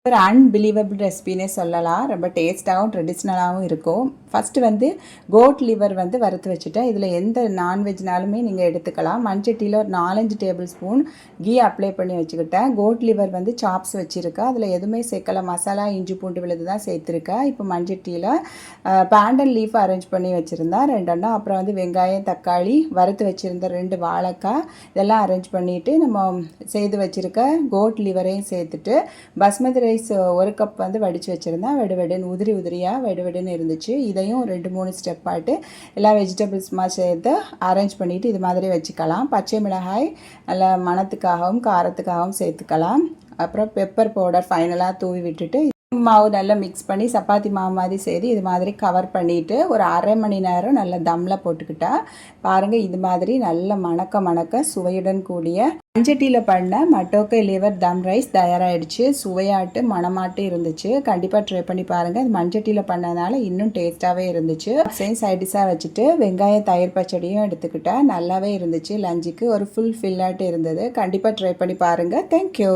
ஒரு அன்பிலீவபிள் ரெசிபின்னே சொல்லலாம். ரொம்ப டேஸ்ட்டாகவும் ட்ரெடிஷ்னலாகவும் இருக்கும். ஃபஸ்ட்டு வந்து கோட் லிவர் வந்து வறுத்து வச்சுட்டேன். இதில் எந்த நான்வெஜ்னாலுமே நீங்கள் எடுத்துக்கலாம். மண்சட்டியில் ஒரு 4-5 டேபிள் ஸ்பூன் கீ அப்ளை பண்ணி வச்சுக்கிட்டேன். கோட் லிவர் வந்து சாப்ஸ் வச்சுருக்கேன். அதில் எதுவுமே சேர்க்கல. மசாலா, இஞ்சி பூண்டு விழுது தான் சேர்த்துருக்கேன். இப்போ மண்சட்டியில் பேண்டன் லீஃப் அரேஞ்ச் பண்ணி வச்சுருந்தேன் 2 எண்ணம். அப்புறம் வந்து வெங்காயம், தக்காளி, வறுத்து வச்சுருந்த 2 வாழைக்காய் இதெல்லாம் அரேஞ்ச் பண்ணிவிட்டு நம்ம செய்து வச்சுருக்க கோட் லிவரையும் சேர்த்துட்டு பாஸ்மதி ரைஸ் 1 கப் வந்து வடித்து வச்சுருந்தேன். வெடுவெடுன்னு உதிரியாக வெடுவெடுன்னு இருந்துச்சு. இதையும் 2-3 ஸ்டெப் ஆகிட்டு எல்லா வெஜிடபிள்ஸுமா சேர்த்து அரேஞ்ச் பண்ணிவிட்டு இது மாதிரி வச்சுக்கலாம். பச்சை மிளகாய் நல்லா மணத்துக்காகவும் காரத்துக்காகவும் சேர்த்துக்கலாம். அப்புறம் பெப்பர் பவுடர் ஃபைனலாக தூவி விட்டுட்டு மாவு நல்லா மிக்ஸ் பண்ணி சப்பாத்தி மாவு மாதிரி செய்து இது மாதிரி கவர் பண்ணிவிட்டு ஒரு அரை மணி நேரம் நல்லா தம்மில் போட்டுக்கிட்டா பாருங்கள், இது மாதிரி நல்ல மணக்க சுவையுடன் கூடிய மண்சட்டியில் பண்ண மட்டோக்கை லிவர் தம் ரைஸ் தயாராகிடுச்சு. சுவையாட்டு மணமாட்டு இருந்துச்சு. கண்டிப்பாக ட்ரை பண்ணி பாருங்கள். இது மண்சட்டியில் பண்ணதுனால இன்னும் டேஸ்ட்டாகவே இருந்துச்சு. சைட் டிஷ்ஷாக வச்சுட்டு வெங்காயம் தயிர் பச்சடியும் எடுத்துக்கிட்டா நல்லாவே இருந்துச்சு. லஞ்சுக்கு ஒரு ஃபுல் ஃபில்லாட்டு இருந்தது. கண்டிப்பாக ட்ரை பண்ணி பாருங்கள். தேங்க்யூ.